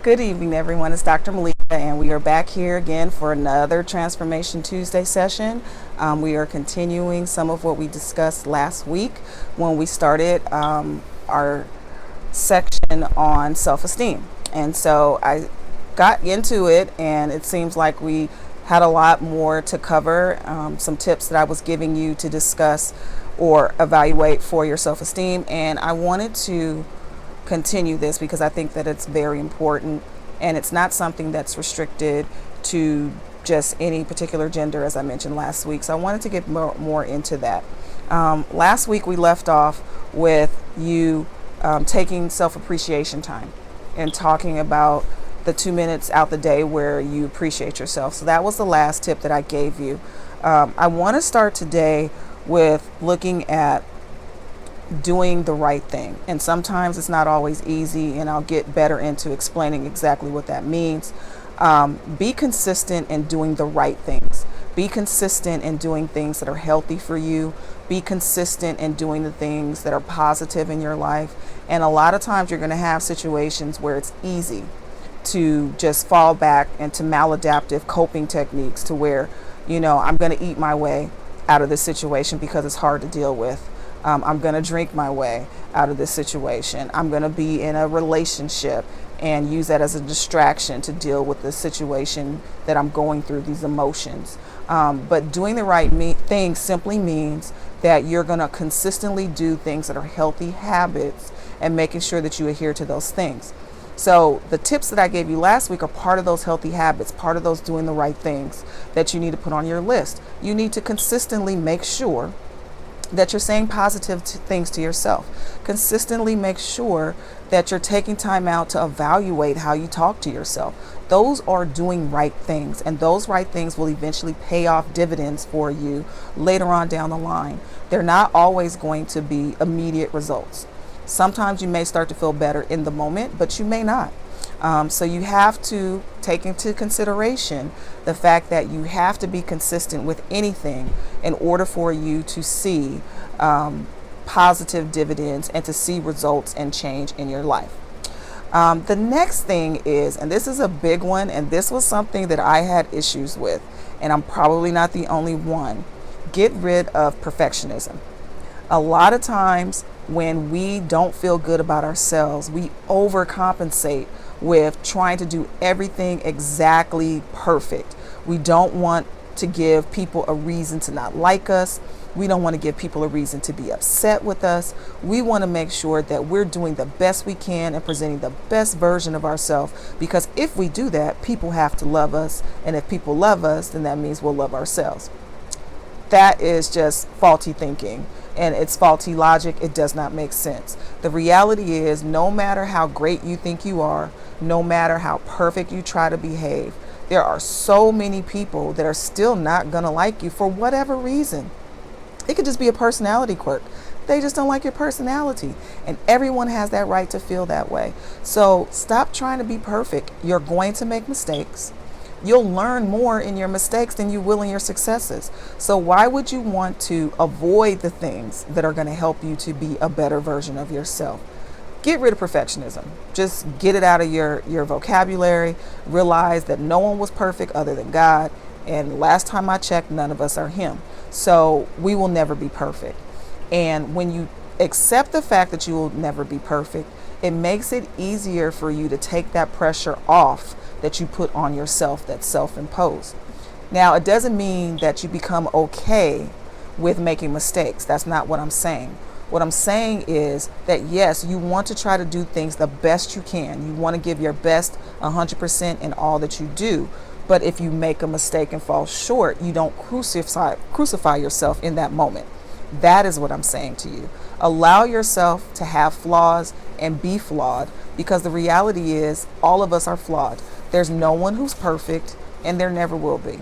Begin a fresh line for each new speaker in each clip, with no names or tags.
Good evening, everyone. It's Dr. Malaika, and we are back here again for another Transformation Tuesday session. We are continuing some of what we discussed last week when we started our section on self-esteem. And so I got into it, and it seems like we had a lot more to cover, some tips that I was giving you to discuss or evaluate for your self-esteem. And I wanted to continue this because I think that it's very important, and it's not something that's restricted to just any particular gender, as I mentioned last week. So I wanted to get more into that. Last week we left off with you taking self-appreciation time and talking about the 2 minutes out the day where you appreciate yourself. So that was the last tip that I gave you. I want to start today with looking at doing the right thing. And sometimes it's not always easy, and I'll get better into explaining exactly what that means. Be consistent in doing the right things. Be consistent in doing things that are healthy for you. Be consistent in doing the things that are positive in your life. And a lot of times you're going to have situations where it's easy to just fall back into maladaptive coping techniques to where, I'm going to eat my way out of this situation because it's hard to deal with. I'm going to drink my way out of this situation. I'm going to be in a relationship and use that as a distraction to deal with the situation that I'm going through, these emotions. But doing the right thing simply means that you're going to consistently do things that are healthy habits and making sure that you adhere to those things. So the tips that I gave you last week are part of those healthy habits, part of those doing the right things that you need to put on your list. You need to consistently make sure that you're saying positive things to yourself. Consistently make sure that you're taking time out to evaluate how you talk to yourself. Those are doing right things, and those right things will eventually pay off dividends for you later on down the line. They're not always going to be immediate results. Sometimes you may start to feel better in the moment, but you may not. So you have to take into consideration the fact that you have to be consistent with anything in order for you to see positive dividends and to see results and change in your life. The next thing is, and this is a big one, and this was something that I had issues with, and I'm probably not the only one. Get rid of perfectionism. A lot of times when we don't feel good about ourselves, we overcompensate with trying to do everything exactly perfect. We don't want to give people a reason to not like us. We don't want to give people a reason to be upset with us. We want to make sure that we're doing the best we can and presenting the best version of ourselves, because if we do that, people have to love us. And if people love us, then that means we'll love ourselves. That is just faulty thinking, and it's faulty logic. It does not make sense. The reality is, no matter how great you think you are, no matter how perfect you try to behave, there are so many people that are still not going to like you for whatever reason. It could just be a personality quirk. They just don't like your personality, and everyone has that right to feel that way. So stop trying to be perfect. You're going to make mistakes. You'll learn more in your mistakes than you will in your successes. So why would you want to avoid the things that are going to help you to be a better version of yourself? Get rid of perfectionism. Just get it out of your vocabulary. Realize that no one was perfect other than God. And last time I checked, none of us are Him. So we will never be perfect. And when you accept the fact that you will never be perfect, it makes it easier for you to take that pressure off that you put on yourself, that's self-imposed. Now, it doesn't mean that you become okay with making mistakes. That's not what I'm saying. What I'm saying is that, yes, you want to try to do things the best you can. You want to give your best 100% in all that you do. But if you make a mistake and fall short, you don't crucify yourself in that moment. That is what I'm saying to you. Allow yourself to have flaws and be flawed, because the reality is all of us are flawed. There's no one who's perfect, and there never will be.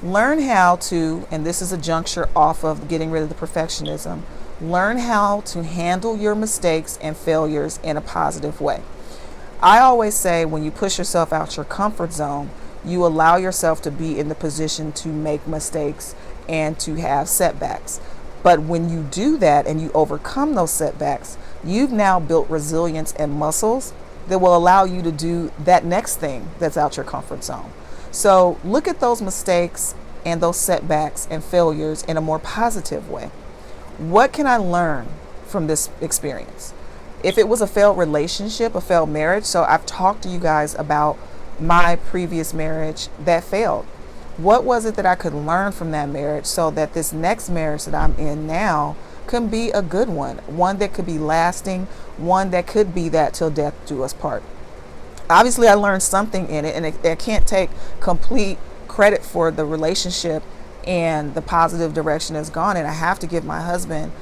Learn how to, and this is a juncture off of getting rid of the perfectionism, learn how to handle your mistakes and failures in a positive way. I always say, when you push yourself out your comfort zone, you allow yourself to be in the position to make mistakes and to have setbacks. But when you do that and you overcome those setbacks, you've now built resilience and muscles that will allow you to do that next thing that's out your comfort zone. So look at those mistakes and those setbacks and failures in a more positive way. What can I learn from this experience? If it was a failed relationship, a failed marriage, so I've talked to you guys about my previous marriage that failed. What was it that I could learn from that marriage so that this next marriage that I'm in now can be a good one that could be lasting, one that could be that till death do us part? Obviously, I learned something in it, and I can't take complete credit for the relationship and the positive direction it's gone in. I have to give my husband,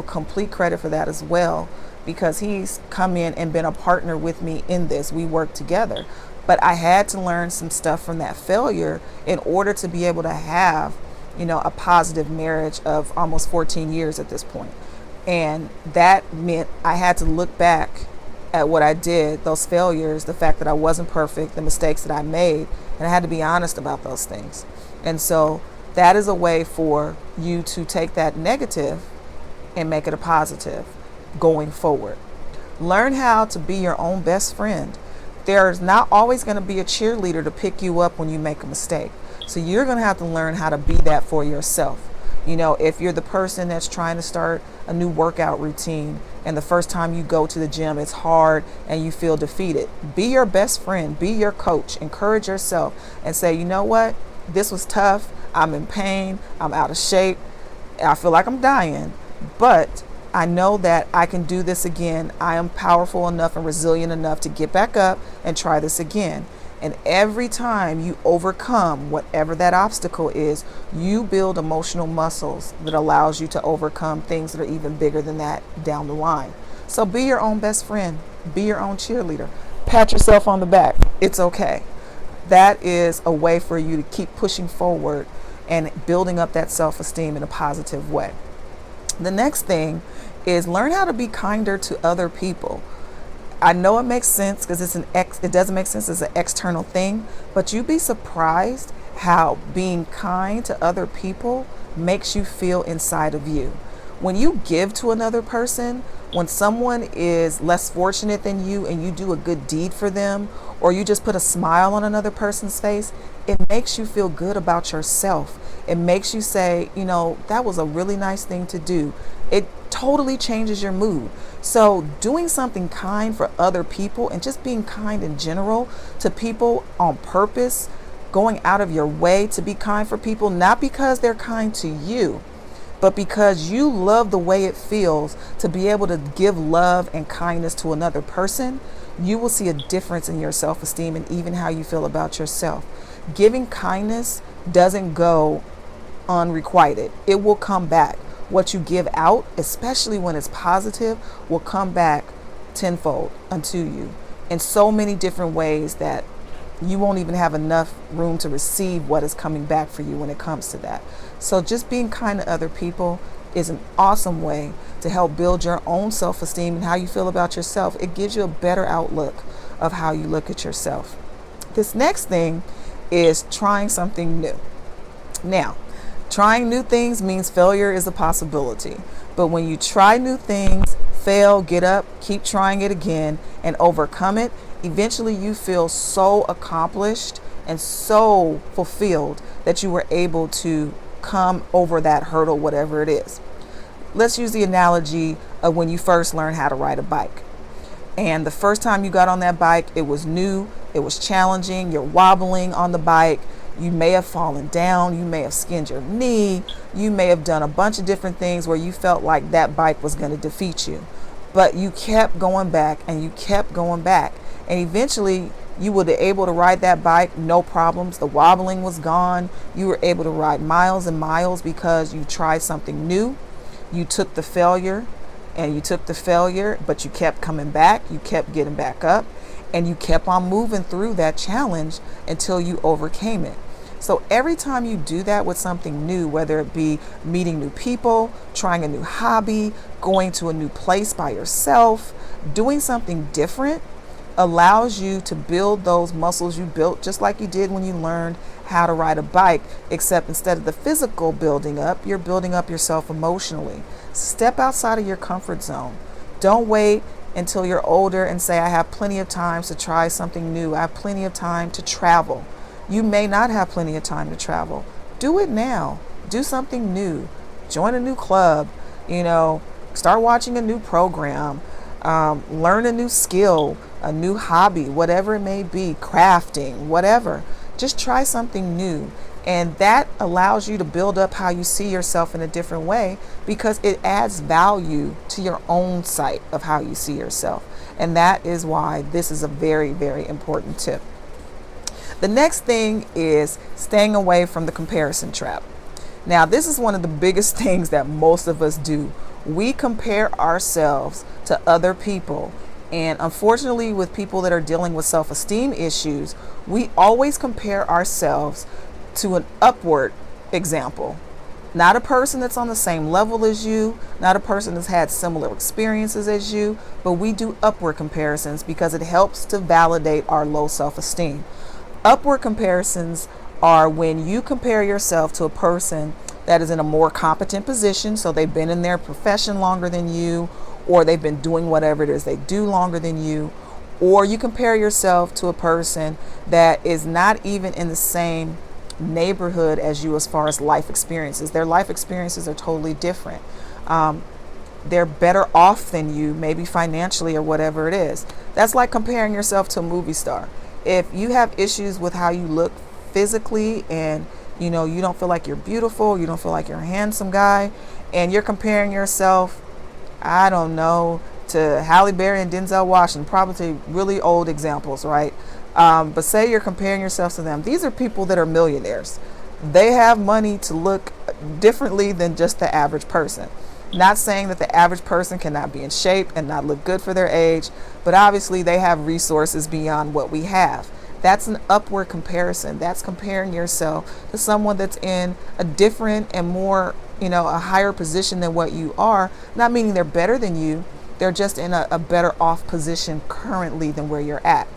complete credit for that as well, because he's come in and been a partner with me in this. We work together. But I had to learn some stuff from that failure in order to be able to have, a positive marriage of almost 14 years at this point. And that meant I had to look back at what I did, those failures, the fact that I wasn't perfect, the mistakes that I made, and I had to be honest about those things. And so that is a way for you to take that negative and make it a positive going forward. Learn how to be your own best friend. There's not always going to be a cheerleader to pick you up when you make a mistake. So you're going to have to learn how to be that for yourself. If you're the person that's trying to start a new workout routine and the first time you go to the gym, it's hard and you feel defeated, be your best friend, be your coach, encourage yourself and say, you know what? This was tough. I'm in pain. I'm out of shape. I feel like I'm dying, but I know that I can do this again. I am powerful enough and resilient enough to get back up and try this again. And every time you overcome whatever that obstacle is, you build emotional muscles that allows you to overcome things that are even bigger than that down the line. So be your own best friend, be your own cheerleader, pat yourself on the back. It's okay. That is a way for you to keep pushing forward and building up that self-esteem in a positive way. The next thing is learn how to be kinder to other people. I know it makes sense because it doesn't make sense as an external thing, but you'd be surprised how being kind to other people makes you feel inside of you. When you give to another person, when someone is less fortunate than you and you do a good deed for them, or you just put a smile on another person's face, it makes you feel good about yourself. It makes you say, that was a really nice thing to do. It totally changes your mood. So doing something kind for other people and just being kind in general to people on purpose, going out of your way to be kind for people, not because they're kind to you, but because you love the way it feels to be able to give love and kindness to another person, you will see a difference in your self-esteem and even how you feel about yourself. Giving kindness doesn't go unrequited. It will come back. What you give out, especially when it's positive, will come back tenfold unto you in so many different ways that you won't even have enough room to receive what is coming back for you when it comes to that. So just being kind to other people is an awesome way to help build your own self-esteem and how you feel about yourself. It gives you a better outlook of how you look at yourself. This next thing is trying something new. Now, trying new things means failure is a possibility. But when you try new things, fail, get up, keep trying it again, and overcome it, eventually you feel so accomplished and so fulfilled that you were able to come over that hurdle, whatever it is. Let's use the analogy of when you first learned how to ride a bike. And the first time you got on that bike, it was new, it was challenging, you're wobbling on the bike, you may have fallen down, you may have skinned your knee, you may have done a bunch of different things where you felt like that bike was going to defeat you. But you kept going back and you kept going back. And eventually you were able to ride that bike, no problems. The wobbling was gone. You were able to ride miles and miles because you tried something new. You took the failure and you took the failure, but you kept coming back. You kept getting back up and you kept on moving through that challenge until you overcame it. So every time you do that with something new, whether it be meeting new people, trying a new hobby, going to a new place by yourself, doing something different allows you to build those muscles you built just like you did when you learned how to ride a bike, except instead of the physical building up, you're building up yourself emotionally. Step outside of your comfort zone. Don't wait until you're older and say, I have plenty of time to try something new. I have plenty of time to travel. You may not have plenty of time to travel. Do it now. Do something new. Join a new club, start watching a new program, learn a new skill, a new hobby, whatever it may be, crafting, whatever. Just try something new. And that allows you to build up how you see yourself in a different way, because it adds value to your own sight of how you see yourself. And that is why this is a very, very important tip. The next thing is staying away from the comparison trap. Now, this is one of the biggest things that most of us do. We compare ourselves to other people. And unfortunately, with people that are dealing with self-esteem issues, we always compare ourselves to an upward example. Not a person that's on the same level as you, not a person that's had similar experiences as you, but we do upward comparisons because it helps to validate our low self-esteem. Upward comparisons are when you compare yourself to a person that is in a more competent position, so they've been in their profession longer than you, or they've been doing whatever it is they do longer than you, or you compare yourself to a person that is not even in the same neighborhood as you as far as life experiences. Their life experiences are totally different. They're better off than you, maybe financially or whatever it is. That's like comparing yourself to a movie star. If you have issues with how you look physically, and you don't feel like you're beautiful, you don't feel like you're a handsome guy, and you're comparing yourself, I don't know, to Halle Berry and Denzel Washington, probably really old examples, right? But say you're comparing yourself to them. These are people that are millionaires. They have money to look differently than just the average person. Not saying that the average person cannot be in shape and not look good for their age, but obviously they have resources beyond what we have. That's an upward comparison. That's comparing yourself to someone that's in a different and more, a higher position than what you are. Not meaning they're better than you. They're just in a better off position currently than where you're at.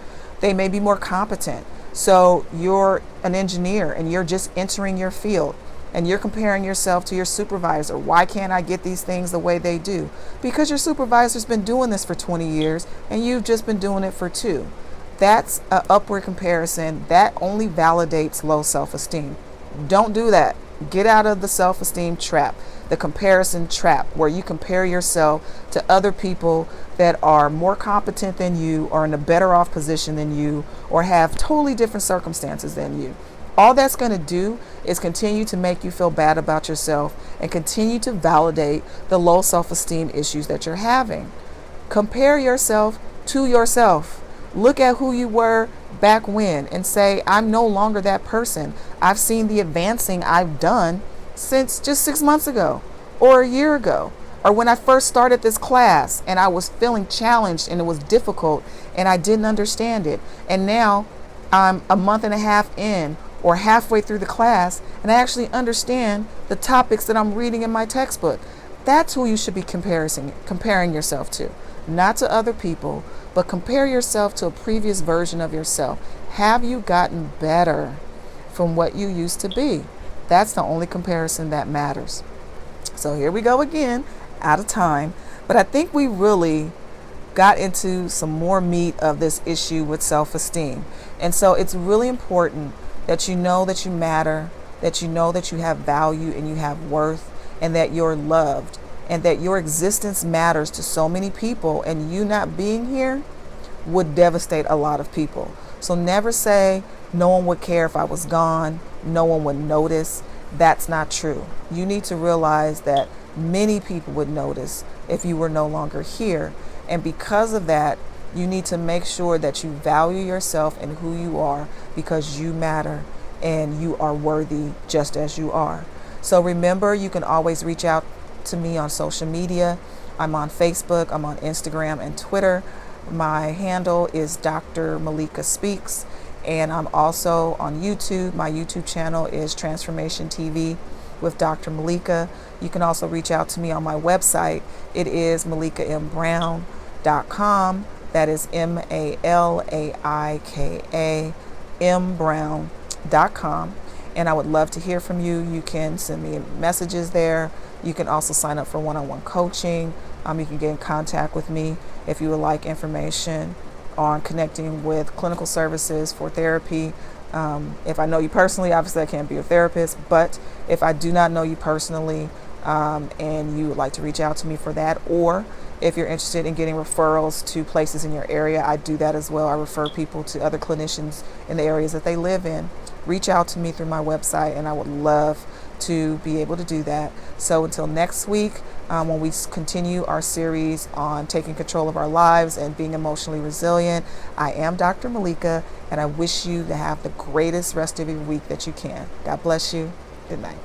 They may be more competent. So you're an engineer and you're just entering your field, and you're comparing yourself to your supervisor. Why can't I get these things the way they do? Because your supervisor's been doing this for 20 years and you've just been doing it for 2. That's an upward comparison. That only validates low self-esteem. Don't do that. Get out of the self-esteem trap, the comparison trap, where you compare yourself to other people that are more competent than you, or in a better off position than you, or have totally different circumstances than you. All that's going to do is continue to make you feel bad about yourself and continue to validate the low self-esteem issues that you're having. Compare yourself to yourself. Look at who you were back when and say, I'm no longer that person. I've seen the advancing I've done since just 6 months ago, or a year ago, or when I first started this class and I was feeling challenged and it was difficult and I didn't understand it. And now I'm a month and a half in, or halfway through the class, and I actually understand the topics that I'm reading in my textbook. That's who you should be comparing yourself to. Not to other people, but compare yourself to a previous version of yourself. Have you gotten better from what you used to be? That's the only comparison that matters. So here we go again, out of time. But I think we really got into some more meat of this issue with self-esteem. And so it's really important that you know that you matter, that you know that you have value and you have worth, and that you're loved, and that your existence matters to so many people, and you not being here would devastate a lot of people. So never say no one would care if I was gone, no one would notice. That's not true. You need to realize that many people would notice if you were no longer here. And because of that, you need to make sure that you value yourself and who you are, because you matter and you are worthy just as you are. So remember, you can always reach out to me on social media. I'm on Facebook, I'm on Instagram and Twitter. My handle is Dr. Malaika Speaks, and I'm also on YouTube. My YouTube channel is Transformation TV with Dr. Malaika. You can also reach out to me on my website. It is malaikambrown.com. That is Malaika mbrown.com. And I would love to hear from you. You can send me messages there. You can also sign up for one-on-one coaching, You can get in contact with me if you would like information on connecting with clinical services for therapy. If I know you personally, obviously I can't be your therapist, but if I do not know you personally, and you would like to reach out to me for that, or if you're interested in getting referrals to places in your area, I do that as well. I refer people to other clinicians in the areas that they live in. Reach out to me through my website, and I would love to be able to do that. So until next week, when we continue our series on taking control of our lives and being emotionally resilient, I am Dr. Malaika, and I wish you to have the greatest rest of your week that you can. God bless you. Good night.